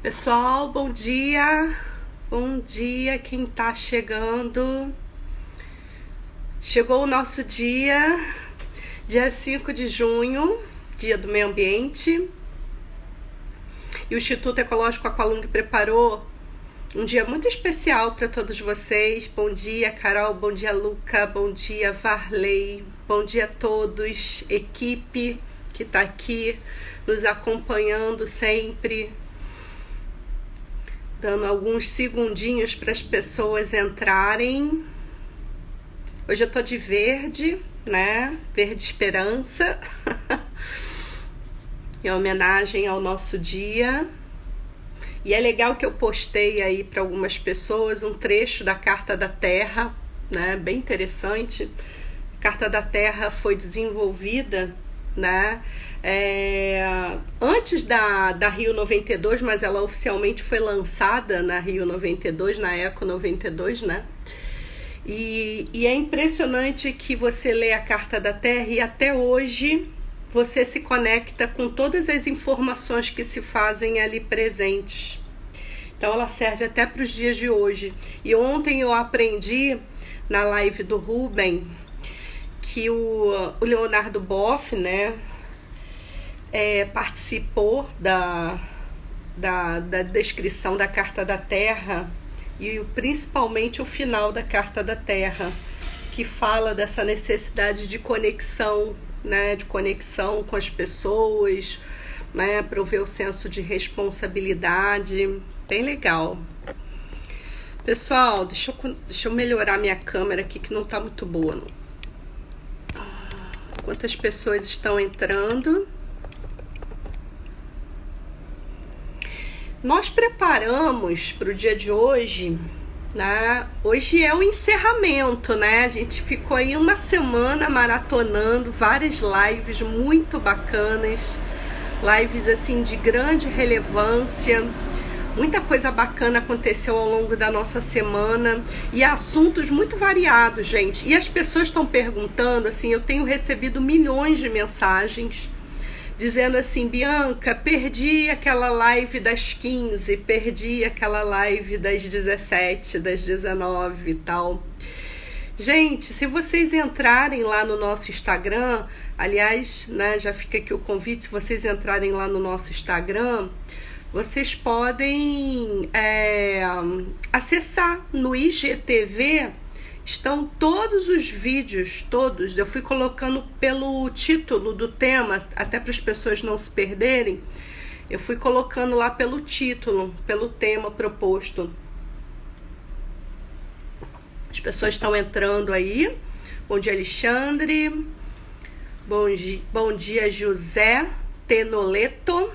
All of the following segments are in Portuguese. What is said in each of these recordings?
Pessoal, bom dia. Bom dia, quem tá chegando. Chegou o nosso dia 5 de junho, dia do meio ambiente. E o Instituto Ecológico Aqualung preparou um dia muito especial para todos vocês. Bom dia, Carol, bom dia, Luca, bom dia, Varley, bom dia a todos, equipe que tá aqui nos acompanhando sempre, dando alguns segundinhos para as pessoas entrarem. Hoje eu tô de verde, né? Verde esperança. Em homenagem ao nosso dia. E é legal que eu postei aí para algumas pessoas um trecho da Carta da Terra, né? Bem interessante. A Carta da Terra foi desenvolvida, né? Antes da Rio 92, mas ela oficialmente foi lançada na Rio 92, na Eco 92, né? E é impressionante que você lê a Carta da Terra e até hoje você se conecta com todas as informações que se fazem ali presentes. Então ela serve até para os dias de hoje. E ontem eu aprendi na live do Ruben que o Leonardo Boff, né, participou da descrição da Carta da Terra e principalmente o final da Carta da Terra, que fala dessa necessidade de conexão, né, de conexão com as pessoas, né, prover o senso de responsabilidade. Bem legal. Pessoal, deixa eu melhorar minha câmera aqui que não tá muito boa, não. Quantas pessoas estão entrando? Nós preparamos para o dia de hoje, né? Hoje é o encerramento, né? A gente ficou aí uma semana maratonando várias lives muito bacanas, lives assim de grande relevância. Muita coisa bacana aconteceu ao longo da nossa semana e assuntos muito variados, gente. E as pessoas estão perguntando, assim, eu tenho recebido milhões de mensagens dizendo assim: Bianca, perdi aquela live das 15, perdi aquela live das 17, das 19 e tal. Gente, se vocês entrarem lá no nosso Instagram, aliás, né, já fica aqui o convite, se vocês entrarem lá no nosso Instagram, vocês podem acessar no IGTV. Estão todos os vídeos, todos. Eu fui colocando pelo título do tema, até para as pessoas não se perderem. Eu fui colocando lá pelo título, pelo tema proposto. As pessoas estão entrando aí. Bom dia, Alexandre. Bom dia, José Tenoleto.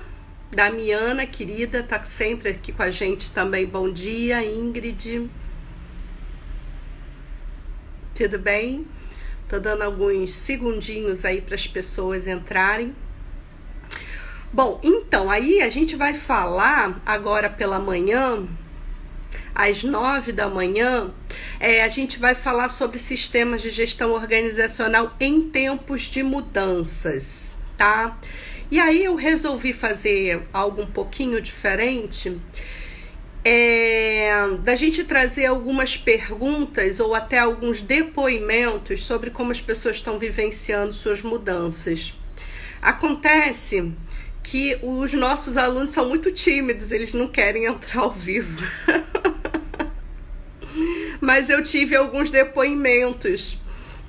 Damiana, querida, tá sempre aqui com a gente também. Bom dia, Ingrid. Tudo bem? Tô dando alguns segundinhos aí para as pessoas entrarem. Bom, então, aí a gente vai falar agora pela manhã, às 9 da manhã, a gente vai falar sobre sistemas de gestão organizacional em tempos de mudanças, tá? E aí eu resolvi fazer algo um pouquinho diferente, da gente trazer algumas perguntas ou até alguns depoimentos sobre como as pessoas estão vivenciando suas mudanças. Acontece que os nossos alunos são muito tímidos, eles não querem entrar ao vivo. Mas eu tive alguns depoimentos,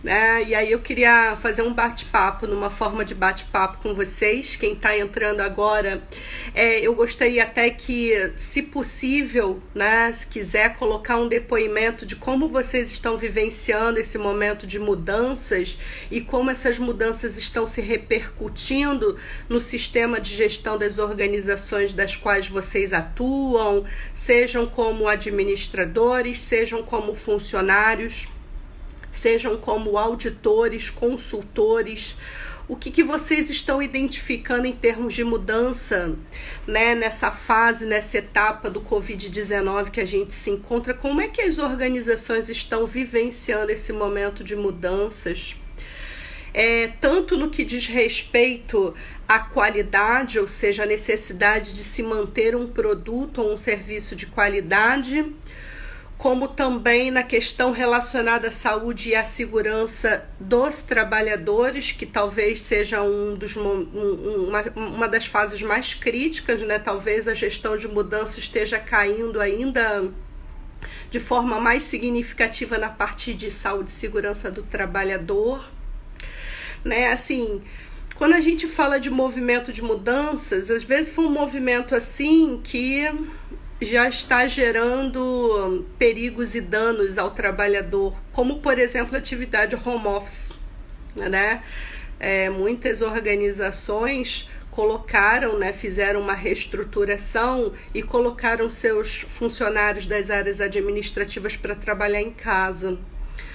né? E aí eu queria fazer um bate-papo, numa forma de bate-papo com vocês. Quem está entrando agora, eu gostaria até que, se possível, né, se quiser colocar um depoimento de como vocês estão vivenciando esse momento de mudanças e como essas mudanças estão se repercutindo no sistema de gestão das organizações das quais vocês atuam, sejam como administradores, sejam como funcionários, sejam como auditores, consultores. O que vocês estão identificando em termos de mudança, né, nessa fase, nessa etapa do Covid-19 que a gente se encontra? Como é que as organizações estão vivenciando esse momento de mudanças? tanto no que diz respeito à qualidade, ou seja, a necessidade de se manter um produto ou um serviço de qualidade, como também na questão relacionada à saúde e à segurança dos trabalhadores, que talvez seja uma das fases mais críticas, né? Talvez a gestão de mudança esteja caindo ainda de forma mais significativa na parte de saúde e segurança do trabalhador, né? Assim, quando a gente fala de movimento de mudanças, às vezes foi um movimento assim que já está gerando perigos e danos ao trabalhador, como por exemplo a atividade home office, né? Muitas organizações colocaram, né, fizeram uma reestruturação e colocaram seus funcionários das áreas administrativas para trabalhar em casa.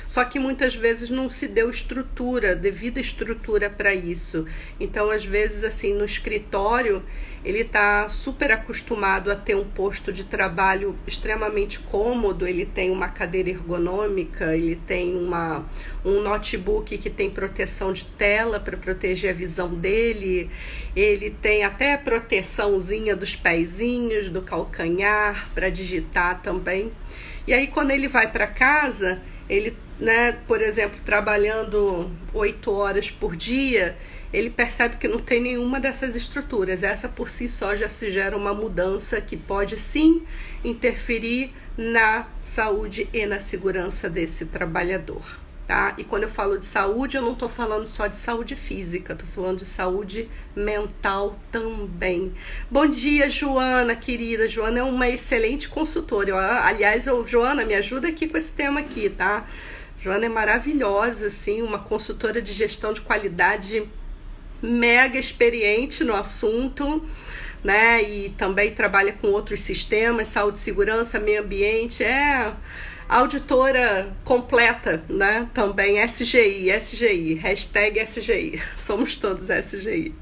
Só que muitas vezes não se deu devida estrutura para isso. Então, às vezes, assim, no escritório, ele está super acostumado a ter um posto de trabalho extremamente cômodo, ele tem uma cadeira ergonômica, ele tem um notebook que tem proteção de tela para proteger a visão dele, ele tem até a proteçãozinha dos pezinhos, do calcanhar, para digitar também. E aí, quando ele vai para casa, ele, né, por exemplo, trabalhando 8 horas por dia, ele percebe que não tem nenhuma dessas estruturas. Essa por si só já se gera uma mudança que pode sim interferir na saúde e na segurança desse trabalhador, tá? E quando eu falo de saúde, eu não estou falando só de saúde física, estou falando de saúde mental também. Bom dia, Joana, querida. Joana é uma excelente consultora. Aliás, Joana, me ajuda aqui com esse tema aqui, tá? Joana é maravilhosa, assim, uma consultora de gestão de qualidade mega experiente no assunto, né? E também trabalha com outros sistemas, saúde, segurança, meio ambiente, auditora completa, né? Também SGI, hashtag SGI, somos todos SGI.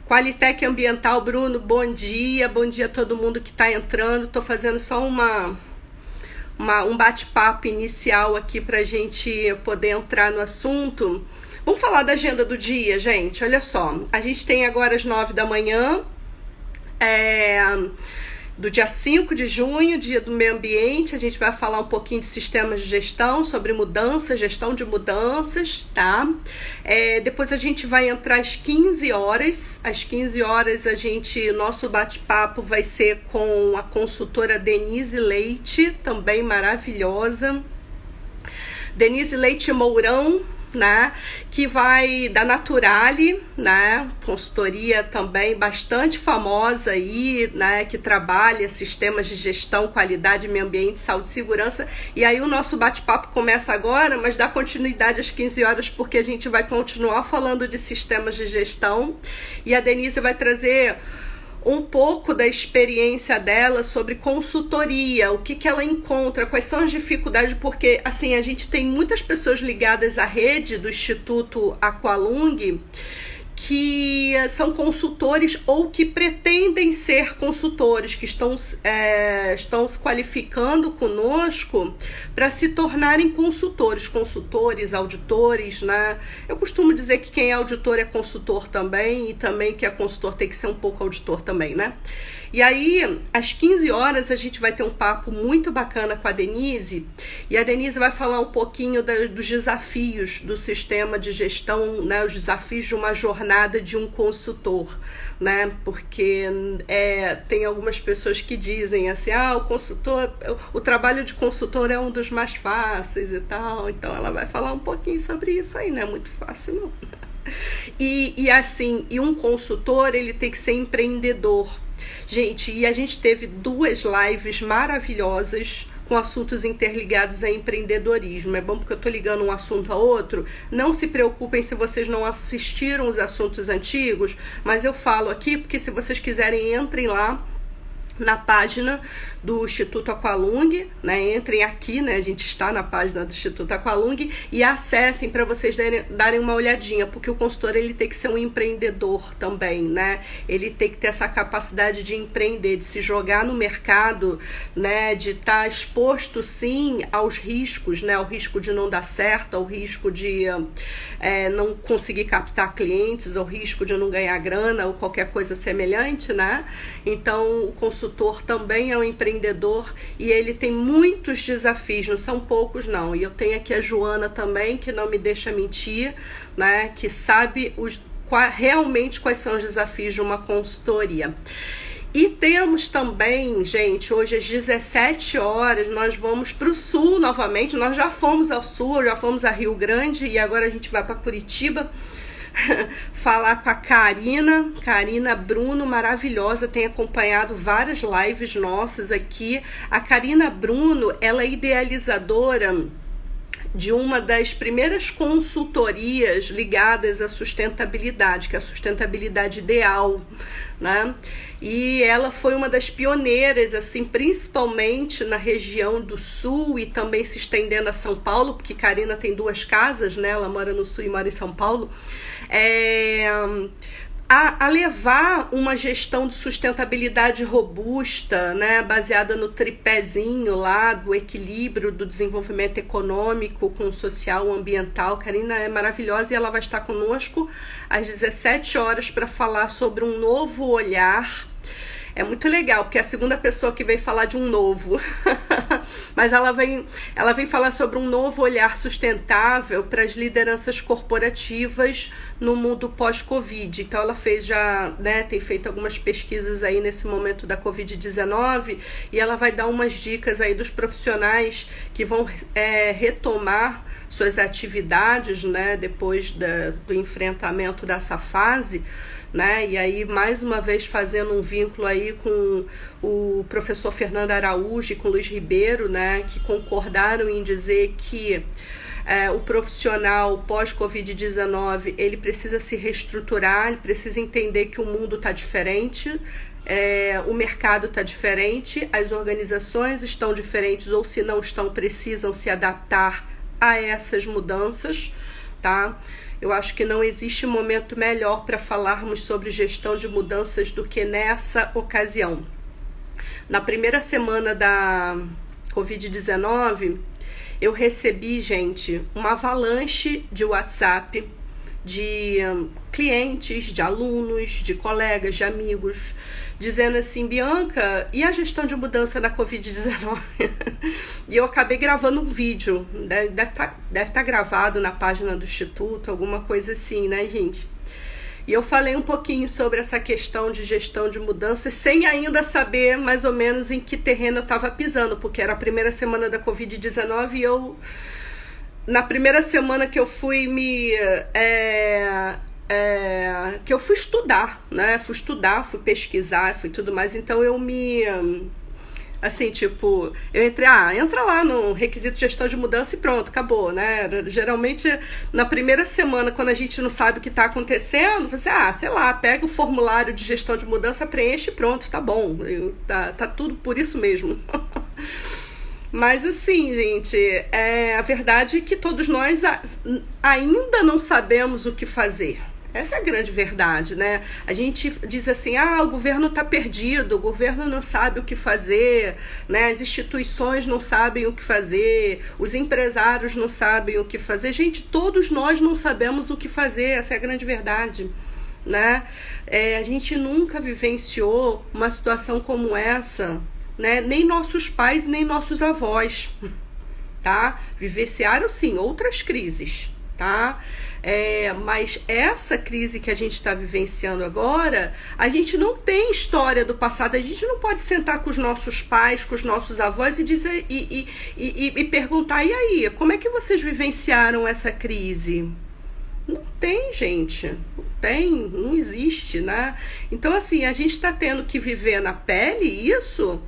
Qualitec Ambiental, Bruno, bom dia a todo mundo que está entrando. Estou fazendo só um bate-papo inicial aqui para a gente poder entrar no assunto. Vamos falar da agenda do dia, gente. Olha só, a gente tem agora às 9 da manhã, do dia 5 de junho, dia do meio ambiente. A gente vai falar um pouquinho de sistemas de gestão, sobre mudanças, gestão de mudanças, tá? Depois a gente vai entrar às 15 horas. Às 15 horas, nosso bate-papo vai ser com a consultora Denise Leite, também maravilhosa. Denise Leite Mourão, né, que vai da Naturale, né, consultoria também bastante famosa aí, né, que trabalha sistemas de gestão, qualidade, meio ambiente, saúde e segurança. E aí o nosso bate-papo começa agora, mas dá continuidade às 15 horas, porque a gente vai continuar falando de sistemas de gestão, e a Denise vai trazer um pouco da experiência dela sobre consultoria, o que ela encontra, quais são as dificuldades, porque assim, a gente tem muitas pessoas ligadas à rede do Instituto Aqualung que são consultores ou que pretendem ser consultores, que estão se qualificando conosco para se tornarem consultores, auditores, né? Eu costumo dizer que quem é auditor é consultor também, e também que é consultor tem que ser um pouco auditor também, né? E aí, às 15 horas, a gente vai ter um papo muito bacana com a Denise, e a Denise vai falar um pouquinho dos desafios do sistema de gestão, né, os desafios de uma jornada de um consultor, né, porque tem algumas pessoas que dizem assim, o trabalho de consultor é um dos mais fáceis e tal, então ela vai falar um pouquinho sobre isso aí, não é muito fácil não. E um consultor, ele tem que ser empreendedor. Gente, e a gente teve 2 lives maravilhosas com assuntos interligados a empreendedorismo. É bom porque eu tô ligando um assunto a outro. Não se preocupem se vocês não assistiram os assuntos antigos, mas eu falo aqui porque se vocês quiserem, entrem lá na página do Instituto Aqualung, né? Entrem aqui, né? A gente está na página do Instituto Aqualung e acessem para vocês darem uma olhadinha, porque o consultor ele tem que ser um empreendedor também, né? Ele tem que ter essa capacidade de empreender, de se jogar no mercado, né? De estar exposto sim aos riscos, né? Ao risco de não dar certo, ao risco de não conseguir captar clientes, ao risco de não ganhar grana ou qualquer coisa semelhante, né? Então o consultor também é um empreendedor e ele tem muitos desafios, não são poucos não. E eu tenho aqui a Joana também, que não me deixa mentir, né? Que sabe realmente quais são os desafios de uma consultoria. E temos também, gente, hoje às 17 horas, nós vamos para o sul novamente. Nós já fomos ao sul, já fomos a Rio Grande e agora a gente vai para Curitiba falar com a Karina Bruno, maravilhosa, tem acompanhado várias lives nossas aqui. A Karina Bruno, ela é idealizadora de uma das primeiras consultorias ligadas à sustentabilidade, que é a sustentabilidade ideal, né? E ela foi uma das pioneiras, assim, principalmente na região do Sul e também se estendendo a São Paulo, porque Karina tem 2 casas, né? Ela mora no Sul e mora em São Paulo. A levar uma gestão de sustentabilidade robusta, né, baseada no tripézinho lá do equilíbrio do desenvolvimento econômico com o social, ambiental. Karina é maravilhosa e ela vai estar conosco às 17 horas para falar sobre um novo olhar. É muito legal, porque é a segunda pessoa que vem falar de um novo. Mas ela vem falar sobre um novo olhar sustentável para as lideranças corporativas no mundo pós-Covid. Então ela tem feito algumas pesquisas aí nesse momento da Covid-19 e ela vai dar umas dicas aí dos profissionais que vão retomar suas atividades, né, depois do enfrentamento dessa fase, né? E aí, mais uma vez, fazendo um vínculo aí com o professor Fernando Araújo e com o Luiz Ribeiro, né, que concordaram em dizer que o profissional pós-Covid-19, ele precisa se reestruturar, ele precisa entender que o mundo está diferente, o mercado está diferente, as organizações estão diferentes, ou se não estão, precisam se adaptar a essas mudanças, tá? Eu acho que não existe momento melhor para falarmos sobre gestão de mudanças do que nessa ocasião. Na primeira semana da Covid-19, eu recebi, gente, uma avalanche de WhatsApp de clientes, de alunos, de colegas, de amigos, dizendo assim: Bianca, e a gestão de mudança na Covid-19? E eu acabei gravando um vídeo, deve estar gravado na página do Instituto, alguma coisa assim, né, gente? E eu falei um pouquinho sobre essa questão de gestão de mudança, sem ainda saber mais ou menos em que terreno eu estava pisando, porque era a primeira semana da Covid-19 e eu... Na primeira semana que eu fui que eu fui estudar, né? Fui pesquisar, fui tudo mais. Então eu assim, tipo, eu entrei, entra lá no requisito de gestão de mudança e pronto, acabou, né? Geralmente, na primeira semana, quando a gente não sabe o que está acontecendo, você, sei lá, pega o formulário de gestão de mudança, preenche e pronto, tá bom. Tá tudo por isso mesmo. Mas assim, gente, a verdade é que todos nós ainda não sabemos o que fazer. Essa é a grande verdade, né? A gente diz assim, o governo está perdido, o governo não sabe o que fazer, né? As instituições não sabem o que fazer, os empresários não sabem o que fazer. Gente, todos nós não sabemos o que fazer, essa é a grande verdade, né? A gente nunca vivenciou uma situação como essa, né? Nem nossos pais, nem nossos avós, tá? Vivenciaram, sim, outras crises, tá? Mas essa crise que a gente está vivenciando agora, a gente não tem história do passado, a gente não pode sentar com os nossos pais, com os nossos avós e dizer e perguntar, e aí, como é que vocês vivenciaram essa crise? Não tem, gente, não existe, né? Então, assim, a gente está tendo que viver na pele isso,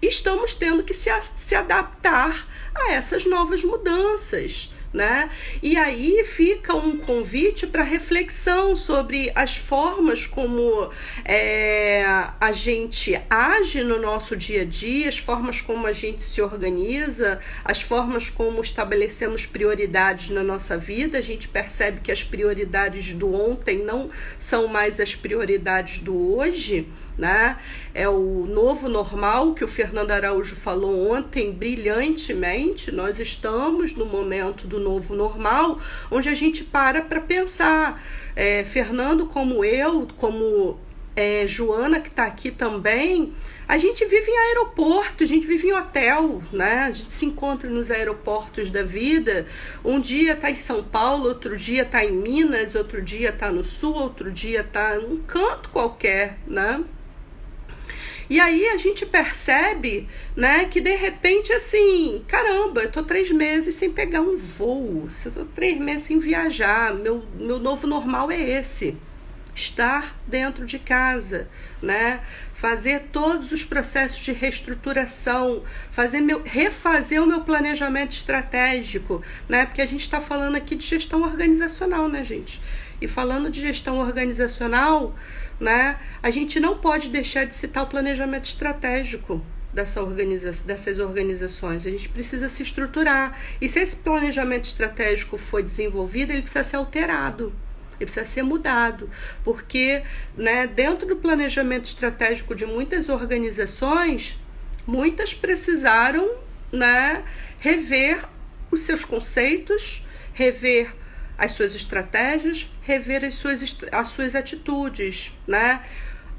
estamos tendo que se adaptar a essas novas mudanças, né? E aí fica um convite para reflexão sobre as formas como a gente age no nosso dia a dia, as formas como a gente se organiza, as formas como estabelecemos prioridades na nossa vida. A gente percebe que as prioridades do ontem não são mais as prioridades do hoje, né? É o novo normal que o Fernando Araújo falou ontem brilhantemente. Nós estamos no momento do novo normal, onde a gente para pensar. Fernando, como eu, como Joana, que está aqui também, a gente vive em aeroporto, a gente vive em hotel, né? A gente se encontra nos aeroportos da vida. Um dia está em São Paulo, outro dia está em Minas, outro dia está no Sul, outro dia está num canto qualquer, né? E aí a gente percebe, né, que de repente assim, caramba, eu tô 3 meses sem pegar um voo, eu tô 3 meses sem viajar, meu novo normal é esse. Estar dentro de casa, né? Fazer todos os processos de reestruturação, refazer o meu planejamento estratégico, né? Porque a gente está falando aqui de gestão organizacional, né, gente? E falando de gestão organizacional, né, a gente não pode deixar de citar o planejamento estratégico dessas organizações. A gente precisa se estruturar. E se esse planejamento estratégico foi desenvolvido, ele precisa ser alterado. Ele precisa ser mudado, porque, né, dentro do planejamento estratégico de muitas organizações, muitas precisaram, né, rever os seus conceitos, rever as suas estratégias, rever as suas atitudes, né?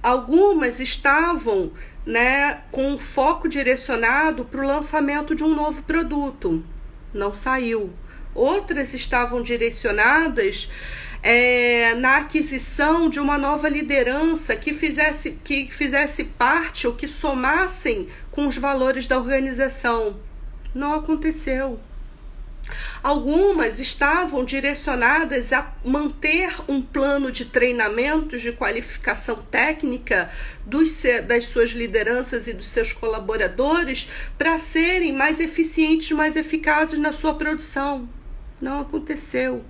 Algumas estavam, né, com um foco direcionado para o lançamento de um novo produto, não saiu. Outras estavam direcionadas na aquisição de uma nova liderança que fizesse parte ou que somassem com os valores da organização. Não aconteceu. Algumas estavam direcionadas a manter um plano de treinamentos de qualificação técnica das suas lideranças e dos seus colaboradores para serem mais eficientes, mais eficazes na sua produção. Não aconteceu.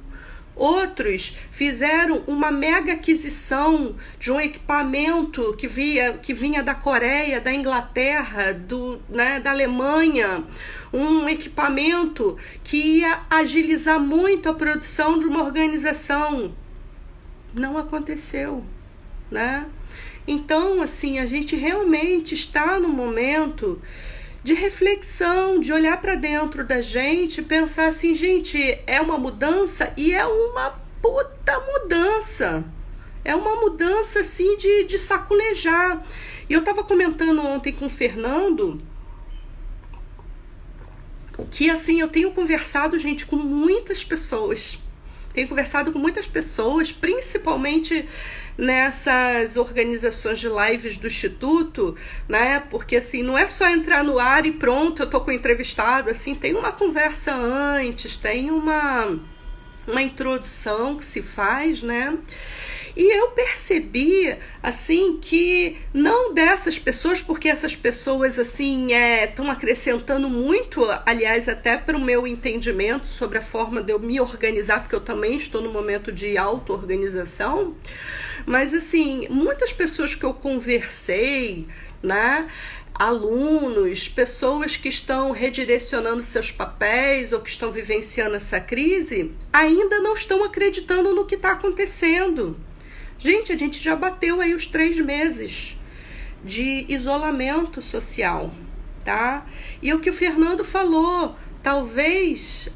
Outros fizeram uma mega aquisição de um equipamento que vinha da Coreia, da Inglaterra, da Alemanha, um equipamento que ia agilizar muito a produção de uma organização. Não aconteceu, né? Então, assim, a gente realmente está no momento de reflexão, de olhar para dentro da gente e pensar assim, gente, é uma mudança e é uma puta mudança. É uma mudança, assim, de saculejar. E eu estava comentando ontem com o Fernando que, assim, eu tenho conversado, gente, com muitas pessoas. Tenho conversado com muitas pessoas, principalmente nessas organizações de lives do Instituto, né? Porque, assim, não é só entrar no ar e pronto, eu tô com o entrevistado, assim, tem uma conversa antes, tem uma introdução que se faz, né? E eu percebi, assim, que não dessas pessoas, porque essas pessoas, assim, estão acrescentando muito, aliás, até para o meu entendimento sobre a forma de eu me organizar, porque eu também estou no momento de auto-organização, mas, assim, muitas pessoas que eu conversei, né, alunos, pessoas que estão redirecionando seus papéis ou que estão vivenciando essa crise, ainda não estão acreditando no que está acontecendo. Gente, a gente já bateu aí os 3 meses de isolamento social, tá? E o que o Fernando falou, talvez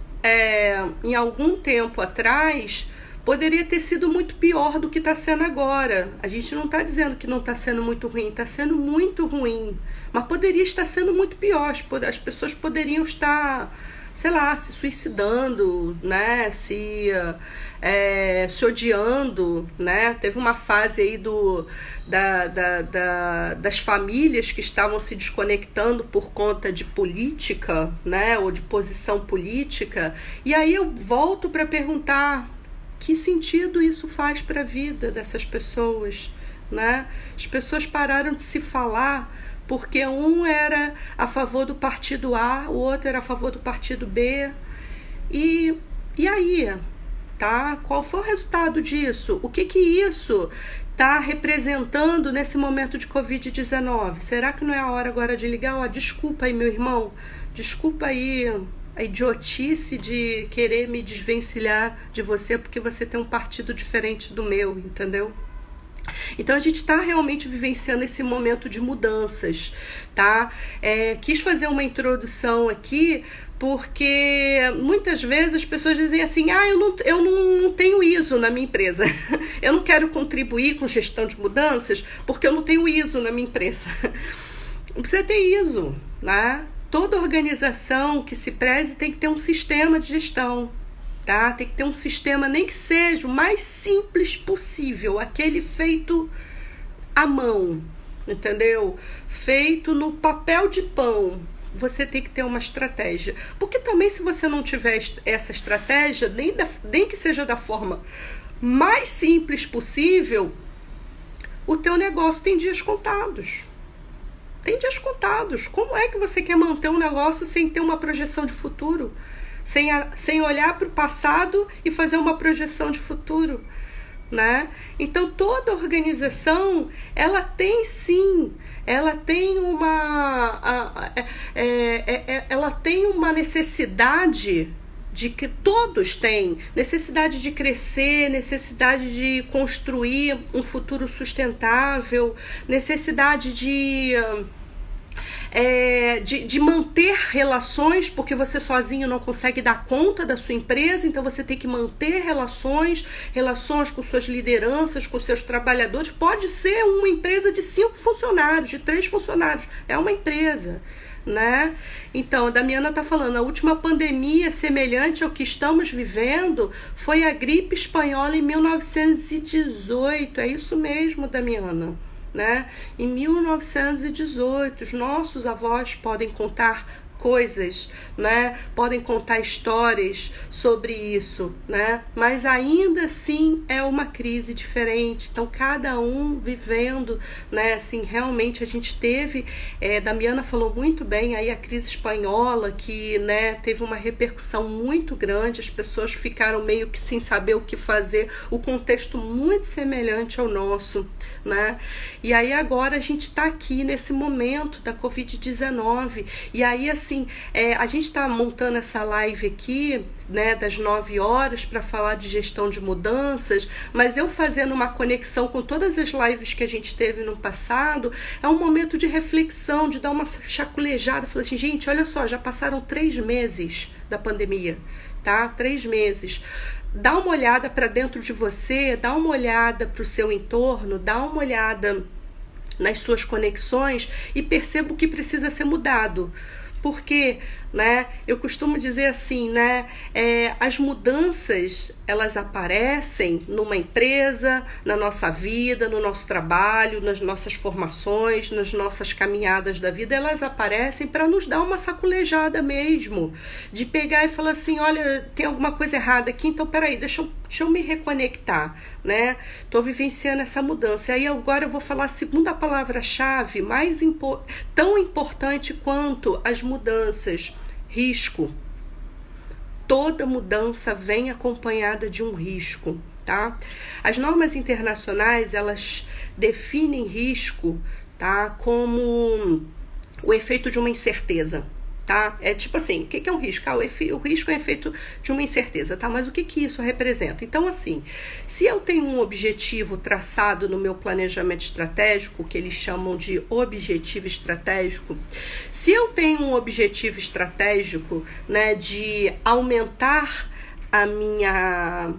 em algum tempo atrás poderia ter sido muito pior do que está sendo agora. A gente não está dizendo que não está sendo muito ruim, está sendo muito ruim, mas poderia estar sendo muito pior. As pessoas poderiam estar, sei lá, se suicidando, né? Se odiando, né? Teve uma fase aí das famílias que estavam se desconectando por conta de política, né? Ou de posição política. E aí eu volto para perguntar: que sentido isso faz para a vida dessas pessoas, né? As pessoas pararam de se falar porque um era a favor do partido A, o outro era a favor do partido B, e E aí, tá? Qual foi o resultado disso? O que isso está representando nesse momento de Covid-19? Será que não é a hora agora de ligar? Ó, desculpa aí, meu irmão, desculpa aí a idiotice de querer me desvencilhar de você porque você tem um partido diferente do meu, entendeu? Então a gente está realmente vivenciando esse momento de mudanças, tá? Quis fazer uma introdução aqui porque muitas vezes as pessoas dizem assim, eu não tenho ISO na minha empresa, eu não quero contribuir com gestão de mudanças porque eu não tenho ISO na minha empresa. Não precisa ter ISO, né? Toda organização que se preze tem que ter um sistema de gestão. Tá? Tem que ter um sistema, nem que seja o mais simples possível, aquele feito à mão, entendeu? Feito no papel de pão. Você tem que ter uma estratégia. Porque também, se você não tiver essa estratégia, nem que seja da forma mais simples possível, o teu negócio tem dias contados. Tem dias contados. Como é que você quer manter um negócio sem ter uma projeção de futuro? Sem olhar para o passado e fazer uma projeção de futuro, né? Então toda organização ela tem uma necessidade de que todos têm necessidade de crescer, necessidade de construir um futuro sustentável, necessidade de manter relações, porque você sozinho não consegue dar conta da sua empresa, então você tem que manter relações com suas lideranças, com seus trabalhadores. Pode ser uma empresa de 5 funcionários, de 3 funcionários, é uma empresa, né? Então, a Damiana está falando, a última pandemia semelhante ao que estamos vivendo foi a gripe espanhola em 1918, é isso mesmo, Damiana. Né? Em 1918, os nossos avós podem contar coisas, né? Podem contar histórias sobre isso, né? Mas ainda assim é uma crise diferente, então cada um vivendo, né? Assim, realmente a gente teve, Damiana falou muito bem aí a crise espanhola, que, né, teve uma repercussão muito grande, as pessoas ficaram meio que sem saber o que fazer, o contexto muito semelhante ao nosso, né? E aí agora a gente está aqui nesse momento da Covid-19, e aí assim, a gente está montando essa live aqui, né, das 9 horas para falar de gestão de mudanças, mas eu fazendo uma conexão com todas as lives que a gente teve no passado, é um momento de reflexão, de dar uma chaculejada, falar assim, gente, olha só, já passaram 3 meses da pandemia, tá? 3 meses. Dá uma olhada para dentro de você, dá uma olhada para o seu entorno, dá uma olhada nas suas conexões e perceba o que precisa ser mudado. Porque, né, eu costumo dizer assim, né, as mudanças, elas aparecem numa empresa, na nossa vida, no nosso trabalho, nas nossas formações, nas nossas caminhadas da vida, elas aparecem para nos dar uma saculejada mesmo, de pegar e falar assim, olha, tem alguma coisa errada aqui, então peraí, deixa eu me reconectar, né, tô vivenciando essa mudança, e aí agora eu vou falar a segunda palavra-chave, tão importante quanto as mudanças, risco. Toda mudança vem acompanhada de um risco, tá? As normas internacionais, elas definem risco, tá, como o efeito de uma incerteza, tá? É tipo assim, o que é um risco? O risco é um efeito de uma incerteza, tá? Mas o que isso representa? Então, assim, se eu tenho um objetivo traçado no meu planejamento estratégico, que eles chamam de objetivo estratégico, se eu tenho um objetivo estratégico, né, de aumentar a minha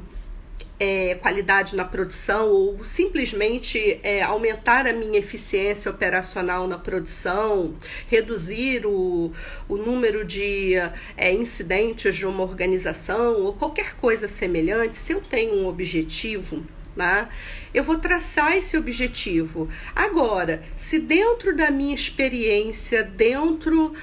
qualidade na produção ou simplesmente aumentar a minha eficiência operacional na produção, reduzir o número de incidentes de uma organização ou qualquer coisa semelhante, se eu tenho um objetivo, né? Eu vou traçar esse objetivo. Agora, se dentro da minha experiência, dentro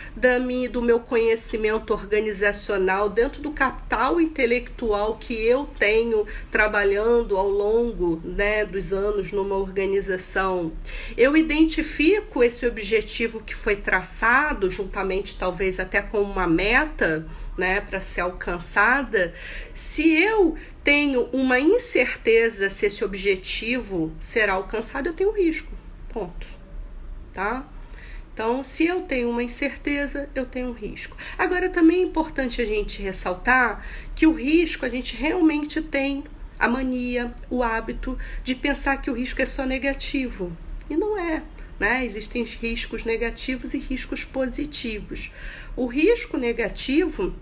do meu conhecimento organizacional, dentro do capital intelectual que eu tenho trabalhando ao longo, né, dos anos numa organização, eu identifico esse objetivo que foi traçado, juntamente talvez até com uma meta, né, para ser alcançada. Se eu tenho uma incerteza se esse objetivo será alcançado, eu tenho risco, ponto, tá? Então, se eu tenho uma incerteza, eu tenho um risco. Agora, também é importante a gente ressaltar que o risco, a gente realmente tem a mania, o hábito de pensar que o risco é só negativo, e não é, né? Existem riscos negativos e riscos positivos. O risco negativo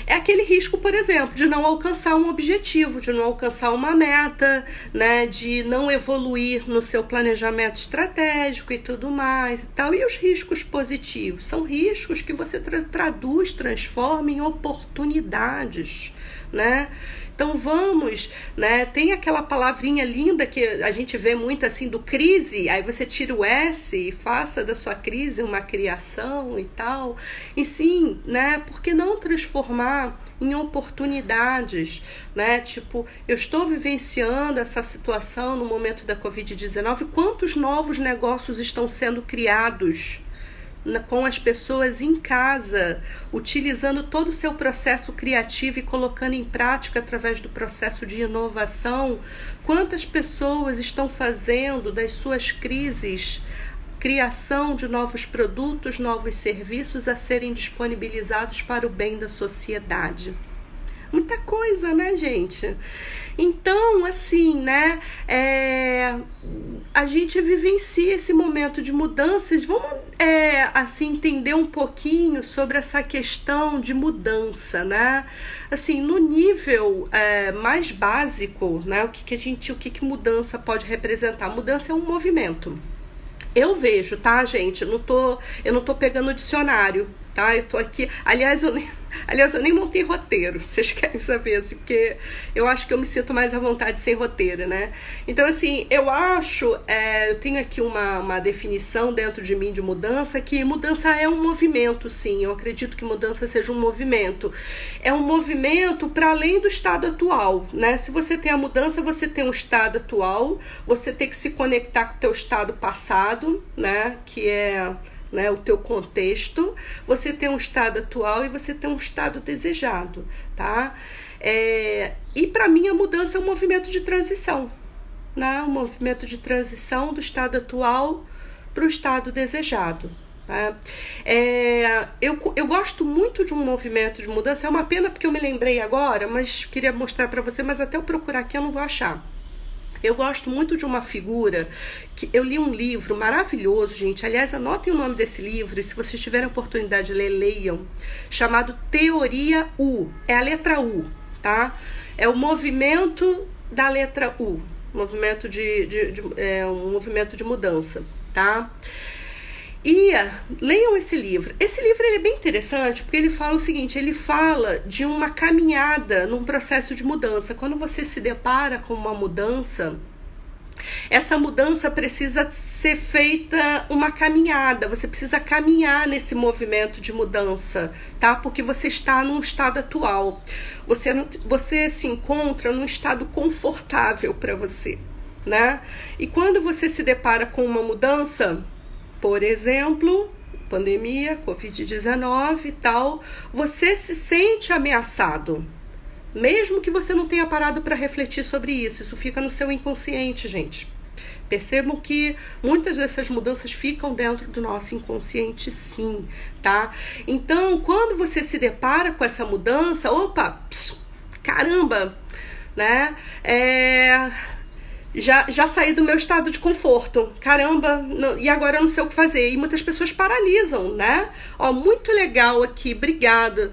é aquele risco, por exemplo, de não alcançar um objetivo, de não alcançar uma meta, né, de não evoluir no seu planejamento estratégico e tudo mais e tal. E os riscos positivos são riscos que você transforma em oportunidades, né? Então vamos, né? Tem aquela palavrinha linda que a gente vê muito assim do crise, aí você tira o S e faça da sua crise uma criação e tal. E sim, né? Por que não transformar em oportunidades, né? Tipo, eu estou vivenciando essa situação no momento da Covid-19, quantos novos negócios estão sendo criados com as pessoas em casa, utilizando todo o seu processo criativo e colocando em prática através do processo de inovação. Quantas pessoas estão fazendo das suas crises criação de novos produtos, novos serviços a serem disponibilizados para o bem da sociedade? Muita coisa, né, gente? Então, assim, né, a gente vivencia esse momento de mudanças. Vamos, assim, entender um pouquinho sobre essa questão de mudança, né? Assim, no nível mais básico, né, o que mudança pode representar? Mudança é um movimento. Eu vejo, tá, gente? Eu não tô pegando o dicionário, tá? Eu tô aqui. Aliás, eu nem montei roteiro. Vocês querem saber, assim, porque eu acho que eu me sinto mais à vontade sem roteiro, né? Então, assim, eu tenho aqui uma definição dentro de mim de mudança, que mudança é um movimento, sim. Eu acredito que mudança seja um movimento. É um movimento para além do estado atual, né? Se você tem a mudança, você tem um estado atual, você tem que se conectar com o teu estado passado, né? Que é, né, o teu contexto. Você tem um estado atual e você tem um estado desejado, tá? E para mim a mudança é um movimento de transição, né? Um movimento de transição do estado atual para o estado desejado, tá? Eu gosto muito de um movimento de mudança. É uma pena porque eu me lembrei agora, mas queria mostrar para você, mas até eu procurar aqui eu não vou achar. Eu gosto muito de uma figura que eu li um livro maravilhoso, gente. Aliás, anotem o nome desse livro e se vocês tiverem a oportunidade de ler, leiam. Chamado Teoria U. É a letra U, tá? É o movimento da letra U. Movimento um movimento de mudança, tá? E leiam esse livro. Esse livro ele é bem interessante porque ele fala o seguinte, ele fala de uma caminhada num processo de mudança. Quando você se depara com uma mudança, essa mudança precisa ser feita uma caminhada, você precisa caminhar nesse movimento de mudança, tá? Porque você está num estado atual, você se encontra num estado confortável para você, né? E quando você se depara com uma mudança, por exemplo, pandemia, Covid-19 e tal, você se sente ameaçado. Mesmo que você não tenha parado para refletir sobre isso, isso fica no seu inconsciente, gente. Percebam que muitas dessas mudanças ficam dentro do nosso inconsciente, sim, tá? Então, quando você se depara com essa mudança, caramba, né? Já saí do meu estado de conforto, caramba, e agora eu não sei o que fazer. E muitas pessoas paralisam, né? Muito legal aqui, obrigada.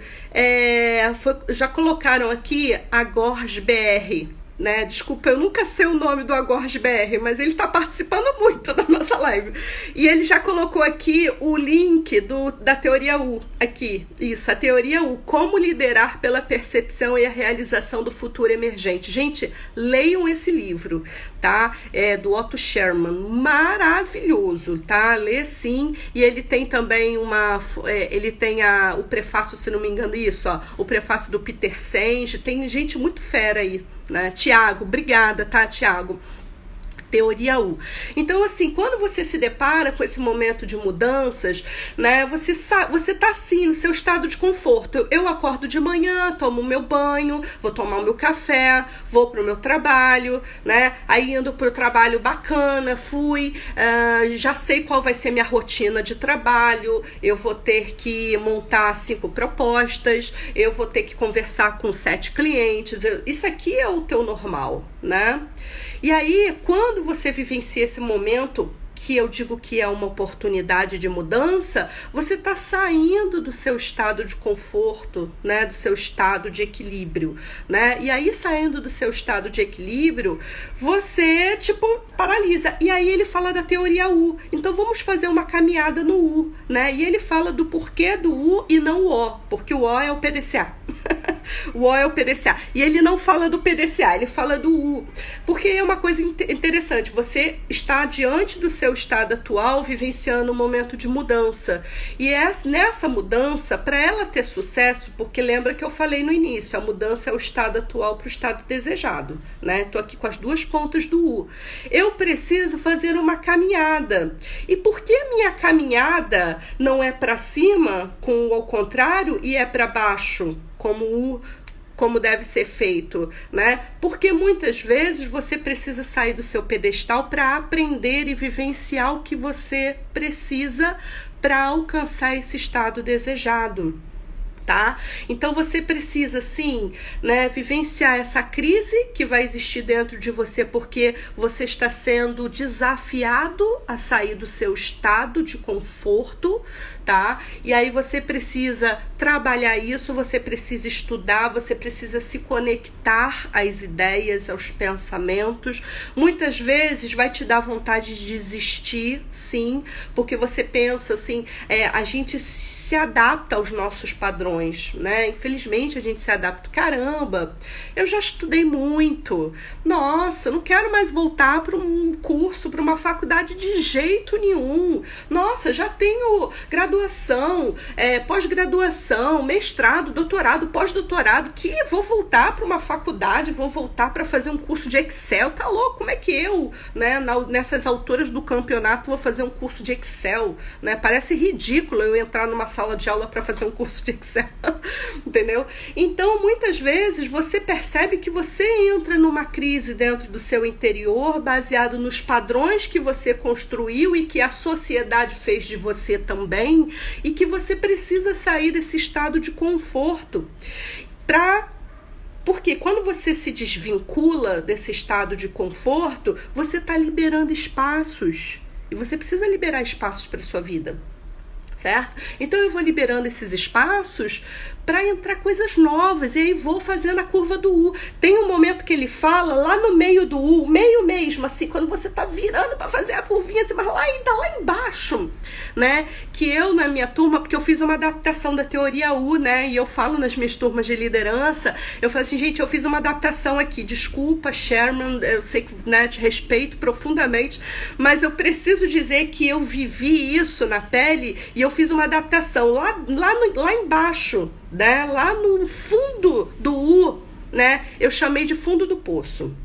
Já colocaram aqui a Gorge BR, né? Desculpa, eu nunca sei o nome do Agorge BR, mas ele tá participando muito da nossa live. E ele já colocou aqui o link da teoria U. Aqui, isso, a teoria U. Como liderar pela percepção e a realização do futuro emergente. Gente, leiam esse livro, tá? É do Otto Sherman. Maravilhoso, tá? Lê sim. E ele tem também ele tem o prefácio, se não me engano, isso, ó. O prefácio do Peter Senge. Tem gente muito fera aí, né? Tiago, obrigada, tá, Tiago? Teoria U. Então, assim, quando você se depara com esse momento de mudanças, né, você tá assim, no seu estado de conforto. Eu acordo de manhã, tomo o meu banho, vou tomar o meu café, vou pro meu trabalho, né, aí indo pro trabalho bacana, já sei qual vai ser minha rotina de trabalho, eu vou ter que montar 5 propostas, eu vou ter que conversar com 7 clientes, isso aqui é o teu normal, né? E aí, quando você vivencia esse momento, que eu digo que é uma oportunidade de mudança, você está saindo do seu estado de conforto, né, do seu estado de equilíbrio, né? E aí, saindo do seu estado de equilíbrio, você, paralisa. E aí ele fala da teoria U. Então, vamos fazer uma caminhada no U, né? E ele fala do porquê do U e não o O, porque o O é o PDCA. O O é o PDCA. E ele não fala do PDCA, ele fala do U. Porque é uma coisa interessante. Você está diante do seu estado atual, vivenciando um momento de mudança. E nessa mudança, para ela ter sucesso, porque lembra que eu falei no início, a mudança é o estado atual para o estado desejado, né? Estou aqui com as 2 pontas do U. Eu preciso fazer uma caminhada. E por que a minha caminhada não é para cima, ao contrário, e é para baixo? Como deve ser feito, né? Porque muitas vezes você precisa sair do seu pedestal para aprender e vivenciar o que você precisa para alcançar esse estado desejado. Tá? Então você precisa sim, né, vivenciar essa crise que vai existir dentro de você porque você está sendo desafiado a sair do seu estado de conforto, tá? E aí você precisa trabalhar isso, você precisa estudar, você precisa se conectar às ideias, aos pensamentos. Muitas vezes vai te dar vontade de desistir, sim, porque você pensa assim, a gente se adapta aos nossos padrões, né? Infelizmente a gente se adapta. Caramba, eu já estudei muito. Nossa, não quero mais voltar para um curso, para uma faculdade de jeito nenhum. Nossa, já tenho graduação, pós-graduação, mestrado, doutorado, pós-doutorado. Que vou voltar para uma faculdade, vou voltar para fazer um curso de Excel. Tá louco? Como é que eu, né, nessas alturas do campeonato, vou fazer um curso de Excel, né? Parece ridículo eu entrar numa sala de aula para fazer um curso de Excel. Entendeu? Então, muitas vezes você percebe que você entra numa crise dentro do seu interior, baseado nos padrões que você construiu e que a sociedade fez de você também, e que você precisa sair desse estado de conforto porque quando você se desvincula desse estado de conforto, você está liberando espaços. E você precisa liberar espaços para sua vida. Certo? Então eu vou liberando esses espaços para entrar coisas novas, e aí vou fazendo a curva do U. Tem um momento que ele fala lá no meio do U, meio mesmo, assim, quando você tá virando para fazer a curvinha, assim, mas lá embaixo, né? Que eu, na minha turma, porque eu fiz uma adaptação da teoria U, né? E eu falo nas minhas turmas de liderança, eu falo assim, gente, eu fiz uma adaptação aqui, desculpa, Sherman, eu sei que, né, te respeito profundamente, mas eu preciso dizer que eu vivi isso na pele e eu fiz uma adaptação lá embaixo, né? Lá no fundo do U, né? Eu chamei de fundo do poço.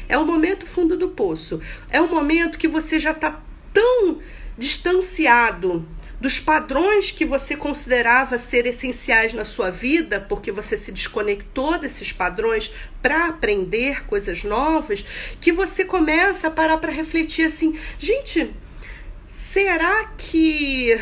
É o momento fundo do poço. É um momento que você já está tão distanciado dos padrões que você considerava ser essenciais na sua vida, porque você se desconectou desses padrões para aprender coisas novas, que você começa a parar para refletir assim, gente, será que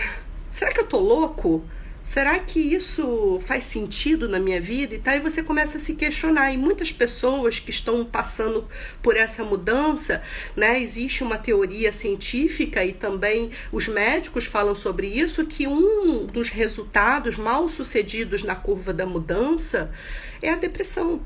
eu tô louco? Será que isso faz sentido na minha vida? E tá, e você começa a se questionar. E muitas pessoas que estão passando por essa mudança, né? Existe uma teoria científica e também os médicos falam sobre isso, que um dos resultados mal sucedidos na curva da mudança é a depressão.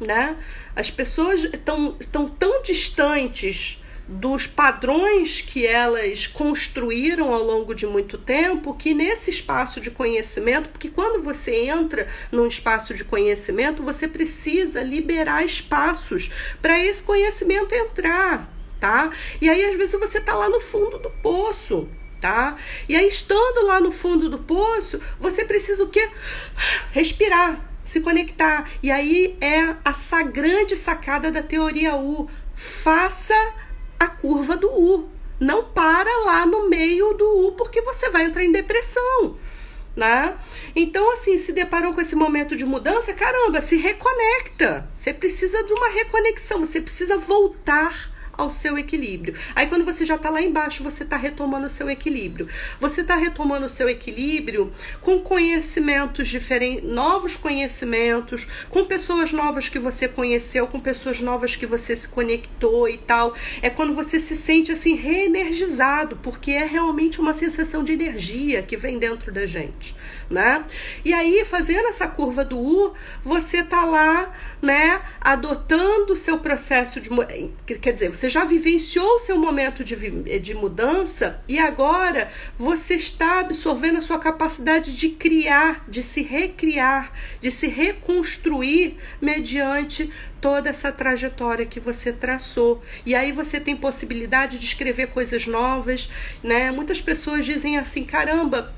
né? As pessoas estão tão distantes dos padrões que elas construíram ao longo de muito tempo, que nesse espaço de conhecimento, porque quando você entra num espaço de conhecimento, você precisa liberar espaços para esse conhecimento entrar, tá? E aí às vezes você tá lá no fundo do poço, tá? E aí estando lá no fundo do poço, você precisa o quê? Respirar, se conectar. E aí é essa grande sacada da teoria U. Faça a curva do U. Não para lá no meio do U, porque você vai entrar em depressão, né? Então, assim, se deparou com esse momento de mudança, caramba, se reconecta. Você precisa de uma reconexão, você precisa voltar ao seu equilíbrio. Aí quando você já está lá embaixo, você está retomando o seu equilíbrio. Você está retomando o seu equilíbrio com conhecimentos diferentes, novos conhecimentos, com pessoas novas que você conheceu, com pessoas novas que você se conectou e tal. É quando você se sente assim reenergizado, porque é realmente uma sensação de energia que vem dentro da gente, né? E aí, fazendo essa curva do U, você tá lá, né, adotando o seu processo de, quer dizer, você já vivenciou o seu momento de mudança e agora você está absorvendo a sua capacidade de criar, de se recriar, de se reconstruir mediante toda essa trajetória que você traçou. E aí você tem possibilidade de escrever coisas novas, né? Muitas pessoas dizem assim, caramba,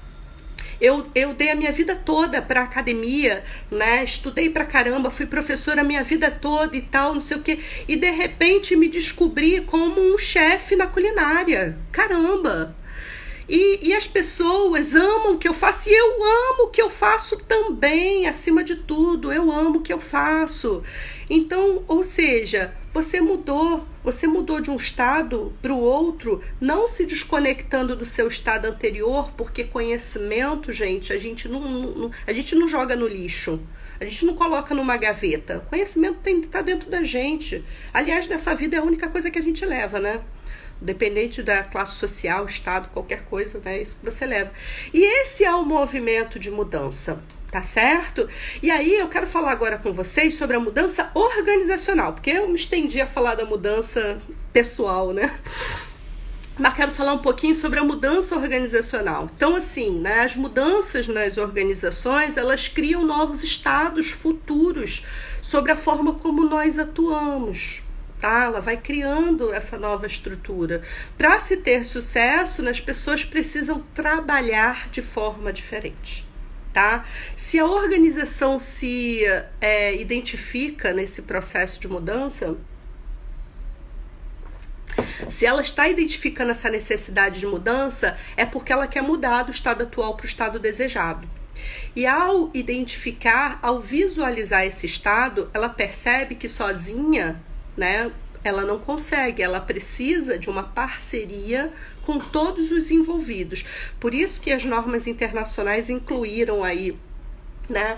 eu dei a minha vida toda para academia, né? Estudei pra caramba, fui professora a minha vida toda e tal, não sei o quê. E de repente me descobri como um chefe na culinária. Caramba! E as pessoas amam o que eu faço, e eu amo o que eu faço também, acima de tudo, eu amo o que eu faço. Então, ou seja, você mudou de um estado para o outro, não se desconectando do seu estado anterior, porque conhecimento, gente, a gente não joga no lixo. A gente não coloca numa gaveta. Conhecimento tem que estar dentro da gente. Aliás, nessa vida é a única coisa que a gente leva, né? Dependente da classe social, estado, qualquer coisa, né? Isso que você leva. E esse é o movimento de mudança, tá certo? E aí eu quero falar agora com vocês sobre a mudança organizacional, porque eu me estendi a falar da mudança pessoal, né? Mas quero falar um pouquinho sobre a mudança organizacional. Então, assim, né, as mudanças nas organizações, elas criam novos estados futuros sobre a forma como nós atuamos. Tá? Ela vai criando essa nova estrutura. Para se ter sucesso, as pessoas precisam trabalhar de forma diferente. Tá? Se a organização se identifica nesse processo de mudança, se ela está identificando essa necessidade de mudança, é porque ela quer mudar do estado atual para o estado desejado. E ao identificar, ao visualizar esse estado, ela percebe que sozinha, né, ela não consegue, ela precisa de uma parceria com todos os envolvidos. Por isso que as normas internacionais incluíram aí, né,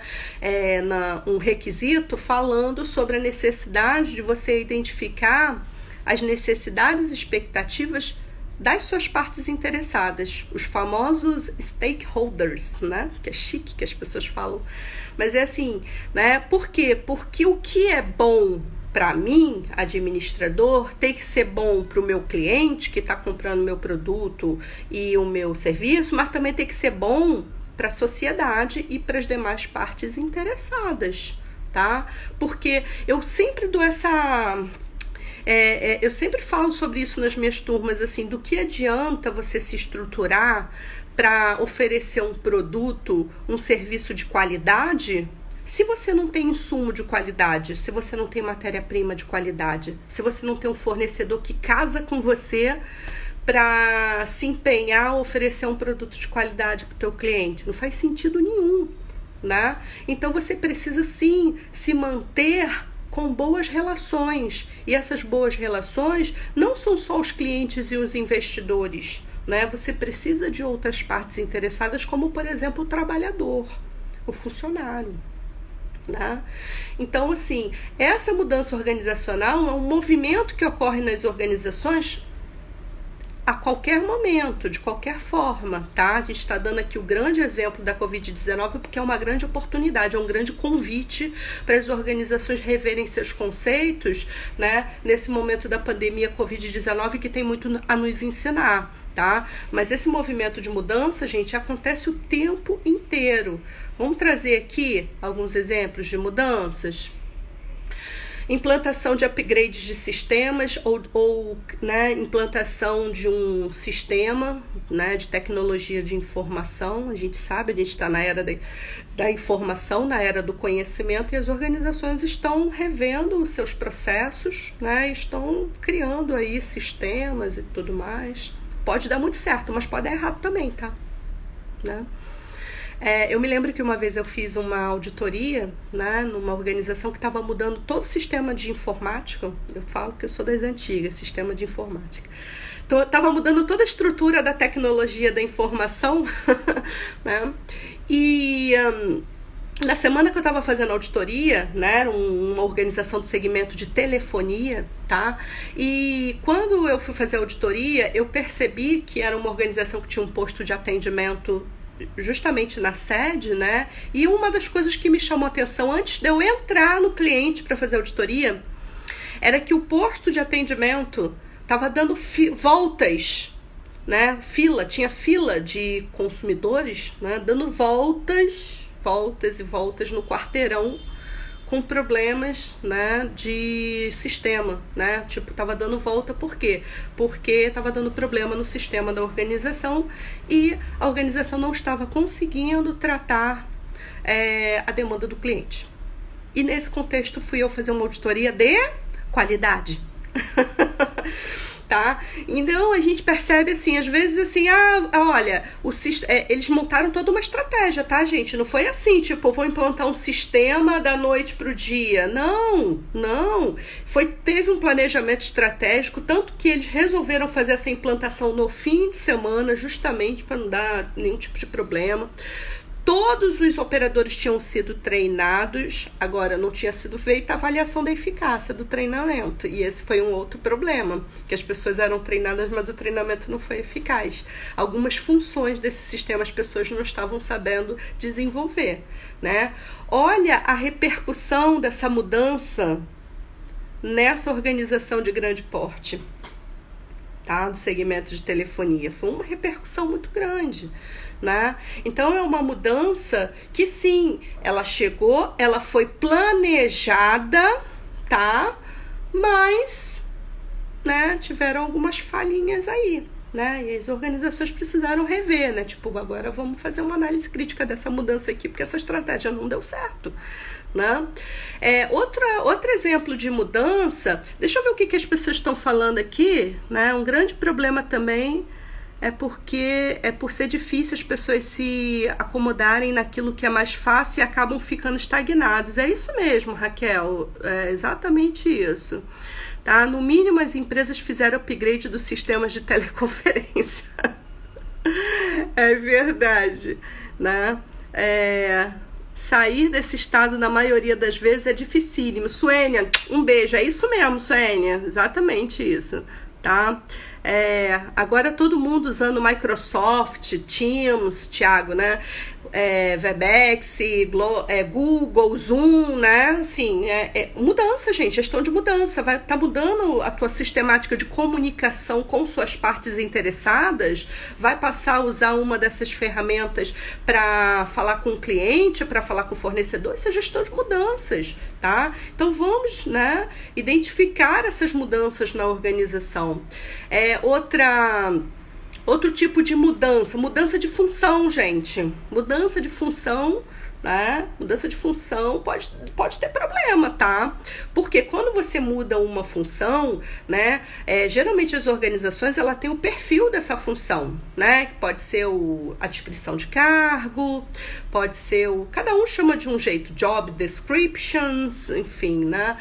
um requisito falando sobre a necessidade de você identificar as necessidades e expectativas das suas partes interessadas, os famosos stakeholders, né? Que é chique que as pessoas falam, mas é assim, né? Por quê? Porque o que é bom para mim, administrador, tem que ser bom para o meu cliente que está comprando meu produto e o meu serviço, mas também tem que ser bom para a sociedade e para as demais partes interessadas, tá? Porque eu sempre dou eu sempre falo sobre isso nas minhas turmas, assim, do que adianta você se estruturar para oferecer um produto, um serviço de qualidade, se você não tem insumo de qualidade, se você não tem matéria-prima de qualidade, se você não tem um fornecedor que casa com você para se empenhar a oferecer um produto de qualidade para o teu cliente. Não faz sentido nenhum, né? Então você precisa sim se manter com boas relações. E essas boas relações não são só os clientes e os investidores, né? Você precisa de outras partes interessadas, como, por exemplo, o trabalhador, o funcionário, né? Então, assim, essa mudança organizacional é um movimento que ocorre nas organizações a qualquer momento, de qualquer forma, tá? A gente está dando aqui o grande exemplo da Covid-19 porque é uma grande oportunidade, é um grande convite para as organizações reverem seus conceitos, né? Nesse momento da pandemia Covid-19 que tem muito a nos ensinar, tá? Mas esse movimento de mudança, gente, acontece o tempo inteiro. Vamos trazer aqui alguns exemplos de mudanças? Implantação de upgrades de sistemas ou né, implantação de um sistema, né, de tecnologia de informação. A gente sabe, a gente está na era da informação, na era do conhecimento, e as organizações estão revendo os seus processos, né, estão criando aí sistemas e tudo mais. Pode dar muito certo, mas pode dar errado também, tá? Né? Eu me lembro que uma vez eu fiz uma auditoria, né, numa organização que estava mudando todo o sistema de informática. Eu falo que eu sou das antigas, sistema de informática. Então, estava mudando toda a estrutura da tecnologia da informação, né? E na semana que eu estava fazendo auditoria, né, era uma organização de segmento de telefonia, tá? E quando eu fui fazer a auditoria, eu percebi que era uma organização que tinha um posto de atendimento justamente na sede, né? E uma das coisas que me chamou a atenção antes de eu entrar no cliente para fazer auditoria era que o posto de atendimento estava dando voltas, né? Tinha fila de consumidores, né? Dando voltas e voltas no quarteirão com problemas, né, de sistema, né? Tipo, tava dando volta, por quê? Porque tava dando problema no sistema da organização e a organização não estava conseguindo tratar a demanda do cliente. E nesse contexto fui eu fazer uma auditoria de qualidade. Tá? Então a gente percebe assim, às vezes assim, olha, eles montaram toda uma estratégia, tá, gente? Não foi assim, tipo, vou implantar um sistema da noite pro dia. Não. Teve um planejamento estratégico, tanto que eles resolveram fazer essa implantação no fim de semana, justamente para não dar nenhum tipo de problema. Todos os operadores tinham sido treinados, agora não tinha sido feita a avaliação da eficácia do treinamento. E esse foi um outro problema, que as pessoas eram treinadas, mas o treinamento não foi eficaz. Algumas funções desse sistema as pessoas não estavam sabendo desenvolver, né? Olha a repercussão dessa mudança nessa organização de grande porte, tá? Do segmento de telefonia. Foi uma repercussão muito grande, né? Então é uma mudança que sim, ela chegou, ela foi planejada, tá? Mas, né, tiveram algumas falhinhas aí, né? E as organizações precisaram rever, né? Tipo, agora vamos fazer uma análise crítica dessa mudança aqui, porque essa estratégia não deu certo, né? Outro exemplo de mudança, deixa eu ver o que as pessoas estão falando aqui, né? Um grande problema também é por ser difícil as pessoas se acomodarem naquilo que é mais fácil e acabam ficando estagnados. É isso mesmo, Raquel, é exatamente isso. Tá? No mínimo, as empresas fizeram upgrade dos sistemas de teleconferência. É verdade, né? Sair desse estado, na maioria das vezes, é dificílimo. Suênia, um beijo. É isso mesmo, Suênia. Exatamente isso, tá? Agora todo mundo usando Microsoft, Teams, Thiago, né? Webex, Google, Zoom, né? Assim, mudança, gente, gestão de mudança. Tá mudando a tua sistemática de comunicação com suas partes interessadas, vai passar a usar uma dessas ferramentas para falar com o cliente, para falar com o fornecedor. Isso é gestão de mudanças, tá? Então vamos, né, identificar essas mudanças na organização. Outro tipo de mudança de função, gente. Mudança de função, né? Mudança de função pode ter problema, tá? Porque quando você muda uma função, né? Geralmente as organizações, ela tem o perfil dessa função, né? Pode ser a descrição de cargo, pode ser cada um chama de um jeito, job descriptions, enfim, né?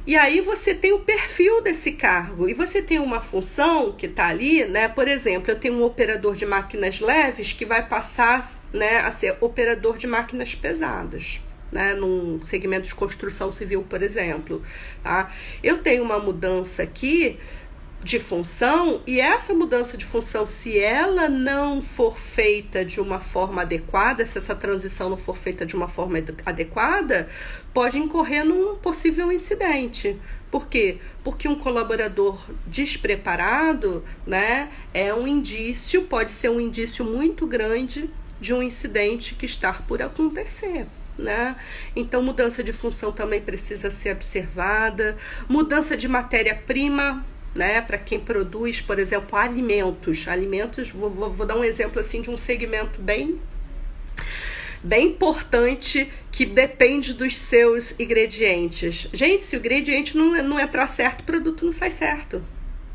E aí você tem o perfil desse cargo e você tem uma função que está ali, né? Por exemplo, eu tenho um operador de máquinas leves que vai passar, né, a ser operador de máquinas pesadas, né? Num segmento de construção civil, por exemplo, tá? Eu tenho uma mudança aqui de função, e essa mudança de função, se ela não for feita de uma forma adequada, se essa transição não for feita de uma forma adequada, pode incorrer num possível incidente. Por quê? Porque um colaborador despreparado, né, pode ser um indício muito grande de um incidente que está por acontecer. Né? Então, mudança de função também precisa ser observada, mudança de matéria-prima, né, para quem produz, por exemplo, alimentos, vou dar um exemplo assim de um segmento bem importante que depende dos seus ingredientes. Gente, se o ingrediente não é para certo, o produto não sai certo,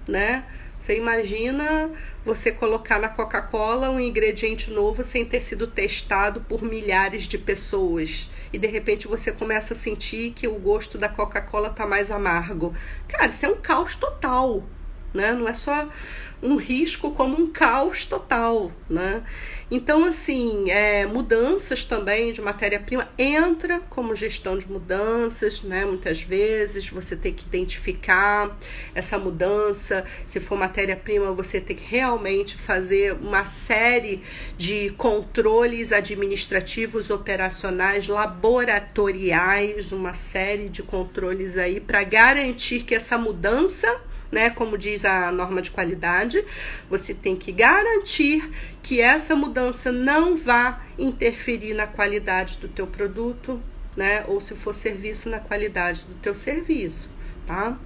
né? Você imagina você colocar na Coca-Cola um ingrediente novo sem ter sido testado por milhares de pessoas. E de repente você começa a sentir que o gosto da Coca-Cola está mais amargo. Cara, isso é um caos total, né? Não é só um risco, como um caos total, né? Então, assim, mudanças também de matéria-prima entra como gestão de mudanças, né? Muitas vezes você tem que identificar essa mudança. Se for matéria-prima, você tem que realmente fazer uma série de controles administrativos, operacionais, laboratoriais, uma série de controles aí para garantir que essa mudança, né, como diz a norma de qualidade, você tem que garantir que essa mudança não vá interferir na qualidade do teu produto, né, ou se for serviço, na qualidade do teu serviço, tá?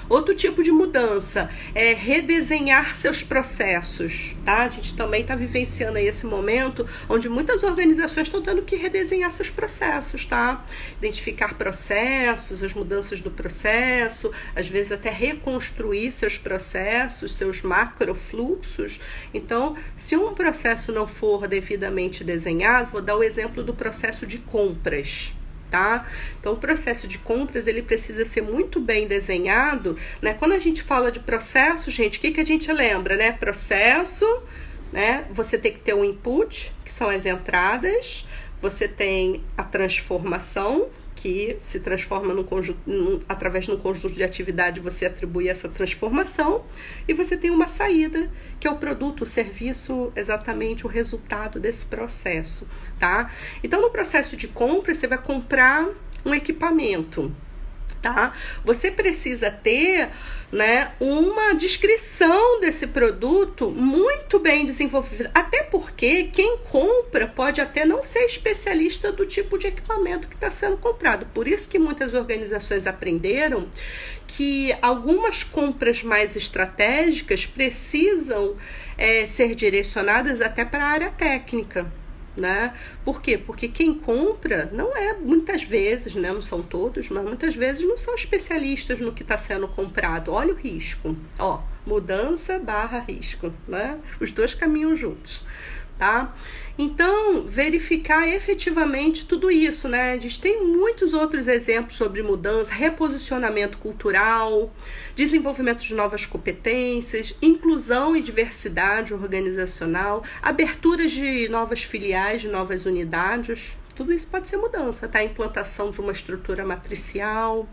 Outro tipo de mudança é redesenhar seus processos, tá? A gente também está vivenciando aí esse momento onde muitas organizações estão tendo que redesenhar seus processos, tá? Identificar processos, as mudanças do processo, às vezes até reconstruir seus processos, seus macrofluxos. Então, se um processo não for devidamente desenhado, vou dar o exemplo do processo de compras. Tá? Então, o processo de compras, ele precisa ser muito bem desenhado, né? Quando a gente fala de processo, gente, o que a gente lembra, né? Processo, né? Você tem que ter um input, que são as entradas, você tem a transformação, que se transforma através de um conjunto de atividade, você atribui essa transformação, e você tem uma saída, que é o produto, o serviço, exatamente o resultado desse processo, tá? Então, no processo de compra, você vai comprar um equipamento, tá? Você precisa ter, né, uma descrição desse produto muito bem desenvolvida, até porque quem compra pode até não ser especialista do tipo de equipamento que está sendo comprado. Por isso que muitas organizações aprenderam que algumas compras mais estratégicas precisam ser direcionadas até para a área técnica, né? Por quê? Porque quem compra não é, muitas vezes, né? Não são todos, mas muitas vezes não são especialistas no que está sendo comprado. Olha o risco, ó, mudança / risco, né? Os dois caminham juntos, tá? Então, verificar efetivamente tudo isso, né? A gente tem muitos outros exemplos sobre mudança, reposicionamento cultural, desenvolvimento de novas competências, inclusão e diversidade organizacional, aberturas de novas filiais, de novas unidades. Tudo isso pode ser mudança, tá? Implantação de uma estrutura matricial,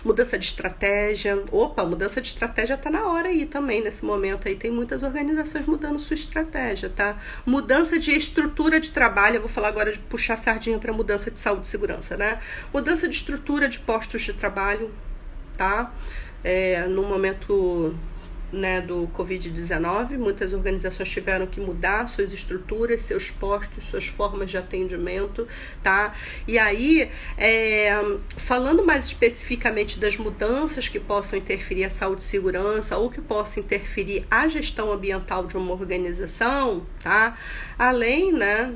mudança de estratégia. Mudança de estratégia tá na hora aí também, nesse momento aí tem muitas organizações mudando sua estratégia, tá? Mudança de estrutura de trabalho, eu vou falar agora de puxar a sardinha para mudança de saúde e segurança, né? Mudança de estrutura de postos de trabalho, tá? No momento, né, do Covid-19, muitas organizações tiveram que mudar suas estruturas, seus postos, suas formas de atendimento, tá? E aí, falando mais especificamente das mudanças que possam interferir a saúde e segurança ou que possam interferir a gestão ambiental de uma organização, tá? Além, né,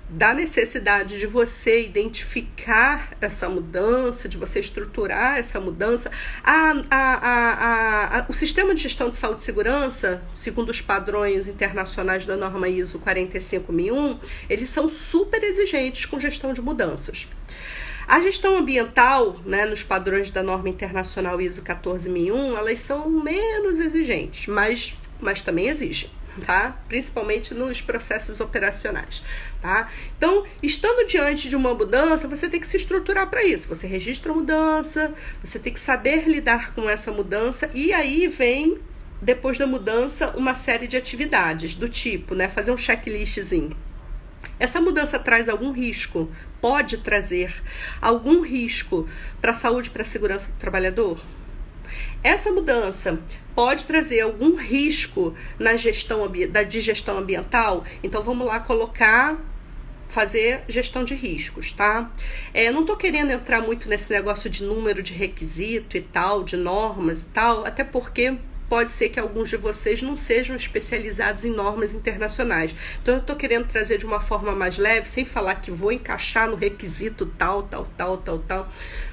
da necessidade de você identificar essa mudança, de você estruturar essa mudança. O sistema de gestão de saúde e segurança, segundo os padrões internacionais da norma ISO 45001, eles são super exigentes com gestão de mudanças. A gestão ambiental, né, nos padrões da norma internacional ISO 14001, elas são menos exigentes, mas também exigem. tá? Principalmente nos processos operacionais, tá? Então, estando diante de uma mudança, você tem que se estruturar para isso. Você registra a mudança, você tem que saber lidar com essa mudança, e aí vem, depois da mudança, uma série de atividades do tipo, né? Fazer um checklistzinho. Essa mudança traz algum risco? Pode trazer algum risco para a saúde e para a segurança do trabalhador? Essa mudança pode trazer algum risco na gestão de gestão ambiental? Então vamos lá fazer gestão de riscos, tá? Eu não tô querendo entrar muito nesse negócio de número de requisito e tal, de normas e tal, até porque pode ser que alguns de vocês não sejam especializados em normas internacionais. Então eu estou querendo trazer de uma forma mais leve, sem falar que vou encaixar no requisito tal.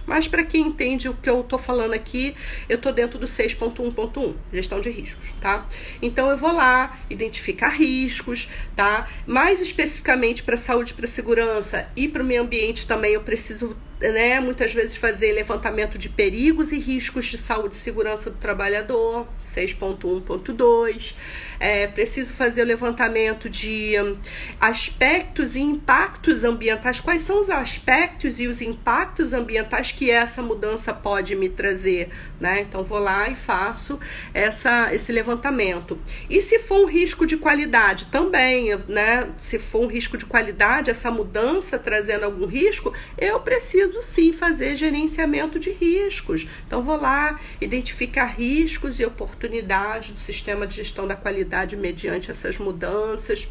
Mas para quem entende o que eu estou falando aqui, eu estou dentro do 6.1.1, gestão de riscos, tá? Então eu vou lá identificar riscos, tá? Mais especificamente para a saúde, para a segurança e para o meio ambiente também eu preciso, né, muitas vezes fazer levantamento de perigos e riscos de saúde e segurança do trabalhador, 6.1.2. Preciso fazer o levantamento de aspectos e impactos ambientais. Quais são os aspectos e os impactos ambientais que essa mudança pode me trazer, né? Então vou lá e faço esse levantamento. E se for um risco de qualidade também, né? Se for um risco de qualidade, essa mudança trazendo algum risco, eu preciso sim fazer gerenciamento de riscos. Então vou lá identificar riscos e oportunidades do sistema de gestão da qualidade mediante essas mudanças.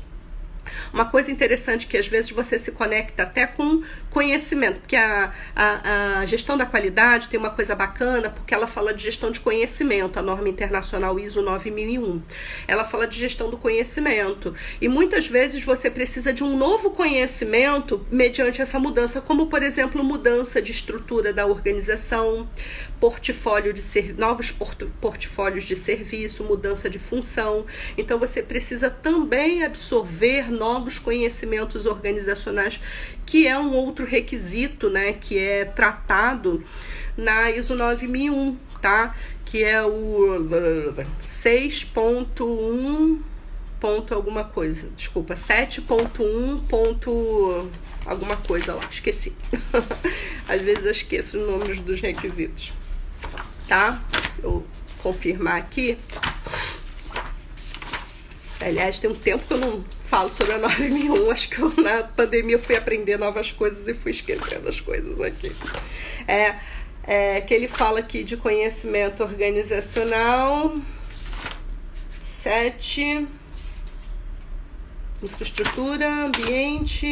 Uma coisa interessante que às vezes você se conecta até com conhecimento, porque a gestão da qualidade tem uma coisa bacana, porque ela fala de gestão de conhecimento, a norma internacional ISO 9001. Ela fala de gestão do conhecimento, e muitas vezes você precisa de um novo conhecimento mediante essa mudança, como por exemplo, mudança de estrutura da organização, novos portfólios de serviço, mudança de função. Então você precisa também absorver novos conhecimentos organizacionais, que é um outro requisito, né, que é tratado na ISO 9001, tá? Que é o 6.1 ponto alguma coisa, desculpa, 7.1 ponto alguma coisa lá, esqueci. Às vezes eu esqueço os nomes dos requisitos, tá? Eu confirmar aqui. Aliás, tem um tempo que eu não falo sobre a 9001, acho que na pandemia eu fui aprender novas coisas e fui esquecendo as coisas aqui. Que ele fala aqui de conhecimento organizacional, 7, infraestrutura, ambiente,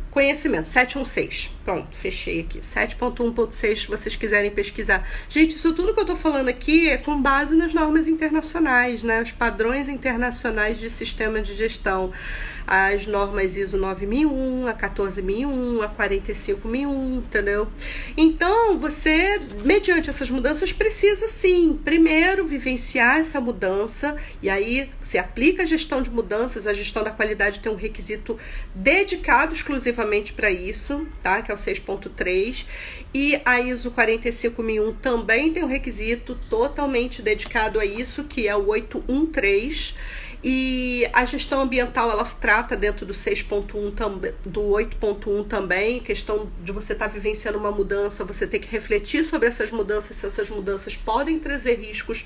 conhecimento, 716. Pronto, fechei aqui. 7.1.6, se vocês quiserem pesquisar. Gente, isso tudo que eu tô falando aqui é com base nas normas internacionais, né? Os padrões internacionais de sistema de gestão. As normas ISO 9001, a 14001, a 45001, entendeu? Então, você, mediante essas mudanças, precisa sim, primeiro, vivenciar essa mudança, e aí se aplica a gestão de mudanças, a gestão da qualidade tem um requisito dedicado exclusivamente para isso, tá? Que é o 6.3, e a ISO 45001 também tem um requisito totalmente dedicado a isso, que é o 813. E a gestão ambiental, ela trata dentro do 6.1 também, do 8.1 também, questão de você estar vivenciando uma mudança, você ter que refletir sobre essas mudanças, se essas mudanças podem trazer riscos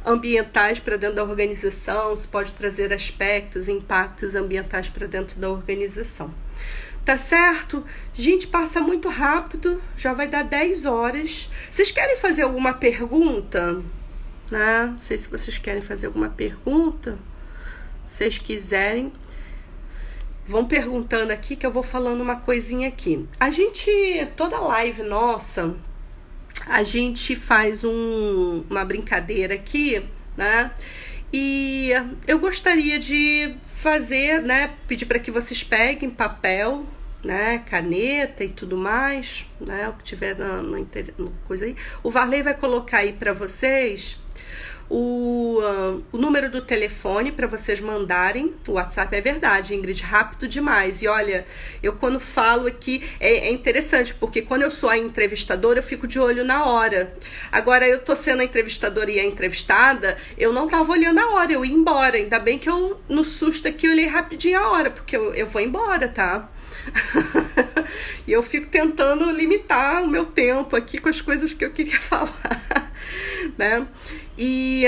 ambientais para dentro da organização, se pode trazer aspectos, impactos ambientais para dentro da organização. Tá certo? Gente, passa muito rápido, já vai dar 10 horas. Vocês querem fazer alguma pergunta? Não sei se vocês querem fazer alguma pergunta. Se vocês quiserem, vão perguntando aqui que eu vou falando uma coisinha aqui. Toda live nossa, a gente faz uma brincadeira aqui, né? E eu gostaria de fazer, né? Pedir para que vocês peguem papel, né? Caneta e tudo mais, né? O que tiver na coisa aí. O Varley vai colocar aí para vocês o número do telefone para vocês mandarem. O WhatsApp é verdade, Ingrid, rápido demais. E olha, eu quando falo aqui, é interessante, porque quando eu sou a entrevistadora, eu fico de olho na hora. Agora, eu tô sendo a entrevistadora e a entrevistada, eu não tava olhando a hora, eu ia embora. Ainda bem que eu, no susto aqui, eu olhei rapidinho a hora, porque eu vou embora, tá? E eu fico tentando limitar o meu tempo aqui com as coisas que eu queria falar, né? E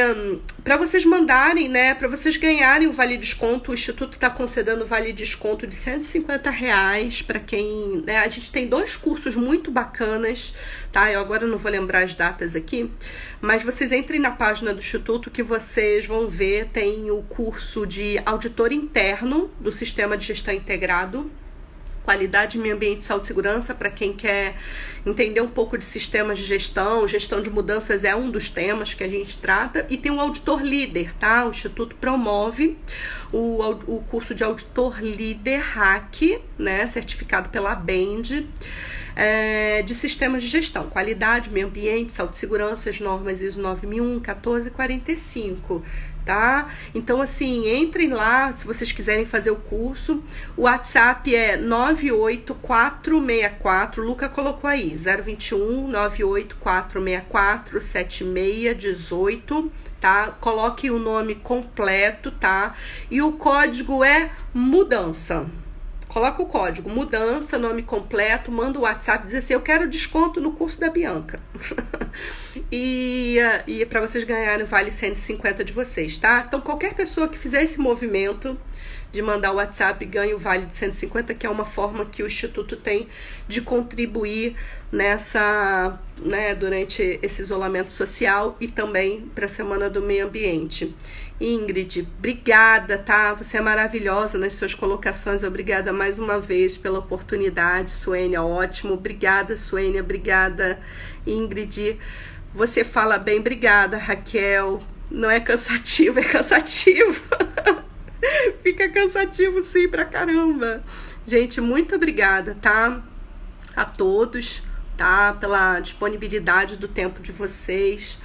para vocês mandarem, né, para vocês ganharem o vale desconto, o Instituto está concedendo vale desconto de R$150 para quem, né, a gente tem 2 cursos muito bacanas, tá? Eu agora não vou lembrar as datas aqui, mas vocês entrem na página do Instituto que vocês vão ver, tem o curso de auditor interno do Sistema de Gestão Integrado, qualidade, meio ambiente, saúde e segurança, para quem quer entender um pouco de sistemas de gestão, gestão de mudanças é um dos temas que a gente trata, e tem o auditor líder, tá? O Instituto promove o curso de auditor líder HACC, né? Certificado pela ABEND, de sistemas de gestão, qualidade, meio ambiente, saúde e segurança, as normas ISO 9001, 1445, tá? Então, assim, entrem lá se vocês quiserem fazer o curso. O WhatsApp é 98464, o Luca colocou aí, 021 98464 7618, tá? Coloque o nome completo, tá? E o código é mudança. Coloca o código mudança, nome completo, manda o WhatsApp, diz assim, eu quero desconto no curso da Bianca. e para vocês ganharem vale 150 de vocês, tá? Então qualquer pessoa que fizer esse movimento de mandar o WhatsApp ganha o vale de 150, que é uma forma que o Instituto tem de contribuir nessa, né, durante esse isolamento social e também para a Semana do Meio Ambiente. Ingrid, obrigada, tá? Você é maravilhosa nas suas colocações, obrigada mais uma vez pela oportunidade. Suênia, ótimo, obrigada Suênia, obrigada Ingrid, você fala bem, obrigada Raquel, não é cansativo, é cansativo. Fica cansativo sim pra caramba. Gente, muito obrigada, tá? A todos, tá? Pela disponibilidade do tempo de vocês.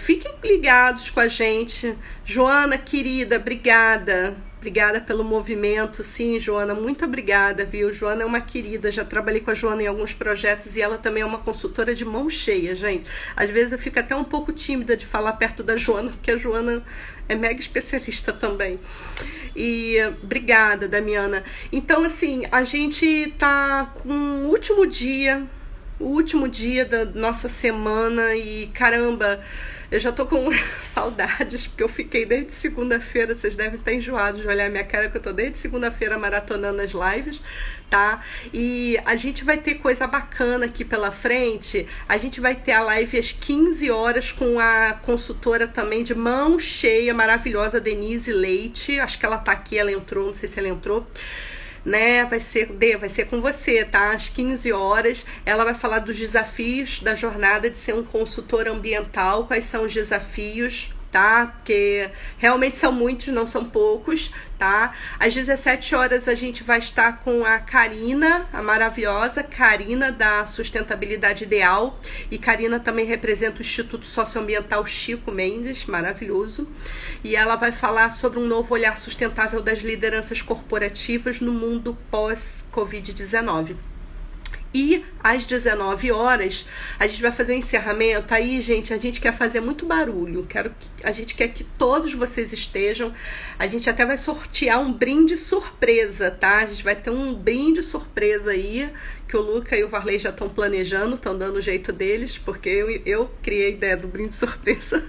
Fiquem ligados com a gente. Joana, querida, obrigada. Obrigada pelo movimento. Sim, Joana, muito obrigada, viu? Joana é uma querida, já trabalhei com a Joana em alguns projetos e ela também é uma consultora de mão cheia, gente. Às vezes eu fico até um pouco tímida de falar perto da Joana, porque a Joana é mega especialista também. E obrigada, Damiana. Então, assim, a gente tá com o último dia da nossa semana e, caramba, eu já tô com saudades, porque eu fiquei desde segunda-feira, vocês devem estar enjoados de olhar a minha cara, que eu tô desde segunda-feira maratonando as lives, tá? E a gente vai ter coisa bacana aqui pela frente, a gente vai ter a live às 15 horas com a consultora também de mão cheia, maravilhosa, Denise Leite, acho que ela tá aqui, ela entrou, não sei se ela entrou, né, vai ser com você, tá? Às 15 horas, ela vai falar dos desafios da jornada de ser um consultor ambiental, quais são os desafios, tá? Porque realmente são muitos, não são poucos, tá? Às 17 horas a gente vai estar com a Karina, a maravilhosa Karina da Sustentabilidade Ideal, e Karina também representa o Instituto Socioambiental Chico Mendes, maravilhoso, e ela vai falar sobre um novo olhar sustentável das lideranças corporativas no mundo pós-Covid-19. E às 19 horas a gente vai fazer o encerramento. Aí, gente, a gente quer fazer muito barulho. A gente quer que todos vocês estejam. A gente até vai sortear um brinde surpresa, tá? A gente vai ter um brinde surpresa aí, que o Luca e o Varley já estão planejando, estão dando o jeito deles, porque eu criei a ideia do brinde surpresa,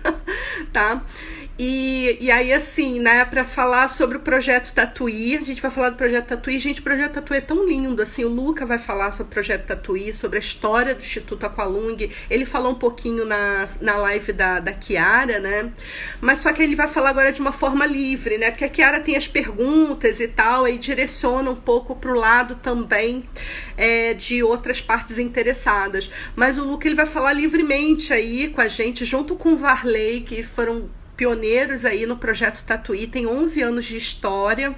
tá? E aí, assim, né, para falar sobre o Projeto Tatuí, a gente vai falar do Projeto Tatuí. Gente, o Projeto Tatuí é tão lindo, assim, o Luca vai falar sobre o Projeto Tatuí, sobre a história do Instituto Aqualung. Ele falou um pouquinho na live da Kiara, né, mas só que ele vai falar agora de uma forma livre, né, porque a Kiara tem as perguntas e tal, aí direciona um pouco pro lado também de outras partes interessadas. Mas o Luca, ele vai falar livremente aí com a gente, junto com o Varley, que foram pioneiros aí no Projeto Tatuí, tem 11 anos de história.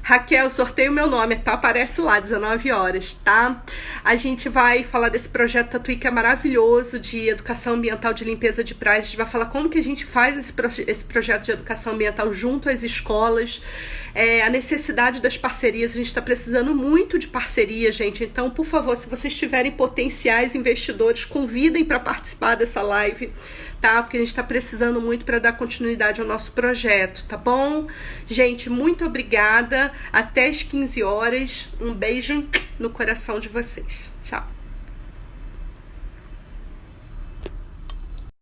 Raquel, sorteio meu nome, tá? Aparece lá, 19 horas, tá? A gente vai falar desse projeto Tatuí que é maravilhoso, de educação ambiental, de limpeza de praias. A gente vai falar como que a gente faz esse projeto de educação ambiental junto às escolas, a necessidade das parcerias. A gente está precisando muito de parceria, gente. Então, por favor, se vocês tiverem potenciais investidores, convidem para participar dessa live, tá? Porque a gente está precisando muito para dar continuidade ao nosso projeto, tá bom? Gente, muito obrigada. Até às 15 horas. Um beijo no coração de vocês. Tchau.